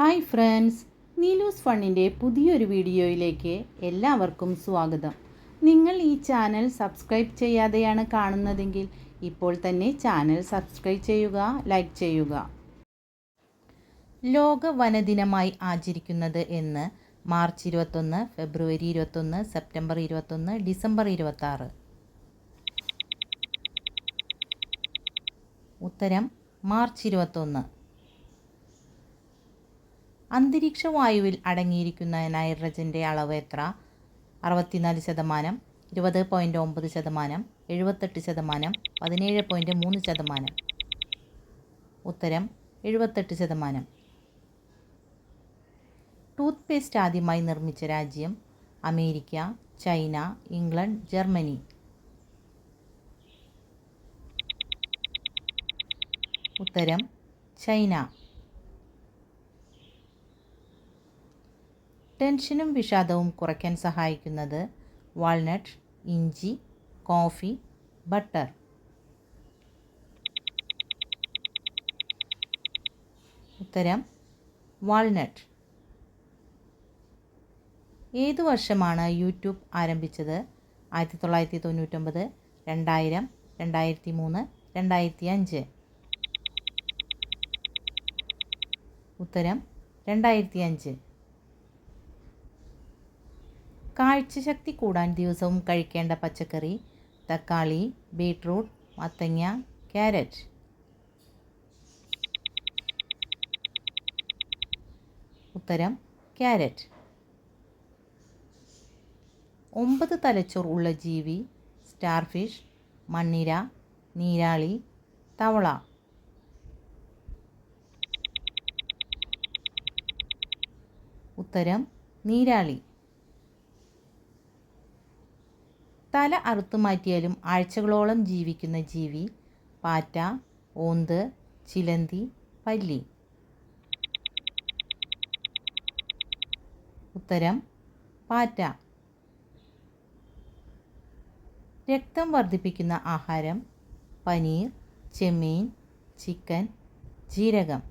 Hi friends, നീലൂസ് ഫണ്ണിൻ്റെ പുതിയൊരു വീഡിയോയിലേക്ക് എല്ലാവർക്കും സ്വാഗതം. നിങ്ങൾ ഈ ചാനൽ സബ്സ്ക്രൈബ് ചെയ്യാതെയാണ് കാണുന്നതെങ്കിൽ ഇപ്പോൾ തന്നെ ചാനൽ സബ്സ്ക്രൈബ് ചെയ്യുക, ലൈക്ക് ചെയ്യുക. ലോക വനദിനമായി ആചരിക്കുന്നത് എന്ന് മാർച്ച് 21, ഫെബ്രുവരി 21, സെപ്റ്റംബർ 21, ഡിസംബർ 26. ഉത്തരം മാർച്ച് 21. അന്തരീക്ഷ വായുവിൽ അടങ്ങിയിരിക്കുന്ന നൈട്രജൻ്റെ അളവ് എത്ര? 64%, 20.9%, 78%, 17.3%. ഉത്തരം 78%. ടൂത്ത് പേസ്റ്റ് ആദ്യമായി നിർമ്മിച്ച രാജ്യം? America, China, England, Germany. ഉത്തരം ചൈന. ടെൻഷനും വിഷാദവും കുറയ്ക്കാൻ സഹായിക്കുന്നത്? വാൾനട്ട്, ഇഞ്ചി, കോഫി, ബട്ടർ. ഉത്തരം വാൾനട്ട്. ഏതു വർഷമാണ് യൂട്യൂബ് ആരംഭിച്ചത്? 1999, 2000, 2003, 2005. ഉത്തരം 2005. കാഴ്ചശക്തി കൂടാൻ ദിവസവും കഴിക്കേണ്ട പച്ചക്കറി? തക്കാളി, ബീട്രൂട്ട്, മത്തങ്ങ, ക്യാരറ്റ്. ഉത്തരം ക്യാരറ്റ്. 9 തലച്ചോർ ഉള്ള ജീവി? സ്റ്റാർഫിഷ്, മണ്ണിര, നീരാളി, തവള. ഉത്തരം നീരാളി. തല അറുത്തുമാറ്റിയാലും ആഴ്ചകളോളം ജീവിക്കുന്ന ജീവി? പാറ്റ, ഓന്ത്, ചിലന്തി, പല്ലി. ഉത്തരം പാറ്റ. രക്തം വർദ്ധിപ്പിക്കുന്ന ആഹാരം? പനീർ, ചെമ്മീൻ, ചിക്കൻ, ജീരകം.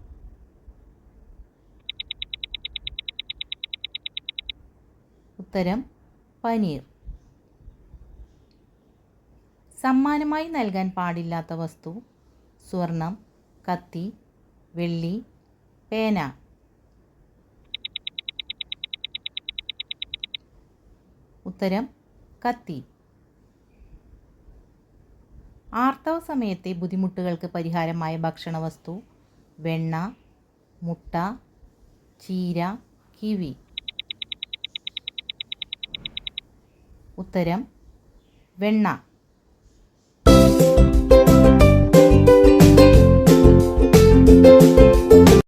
ഉത്തരം പനീർ. സമ്മാനമായി നൽകാൻ പാടില്ലാത്ത വസ്തു? സ്വർണം, കത്തി, വെള്ളി, പേന. ഉത്തരം കത്തി. ആർത്തവ സമയത്തെ ബുദ്ധിമുട്ടുകൾക്ക് പരിഹാരമായ ഭക്ഷണവസ്തു? വെണ്ണ, മുട്ട, ചീര, കിവി. ഉത്തരം വെണ്ണ.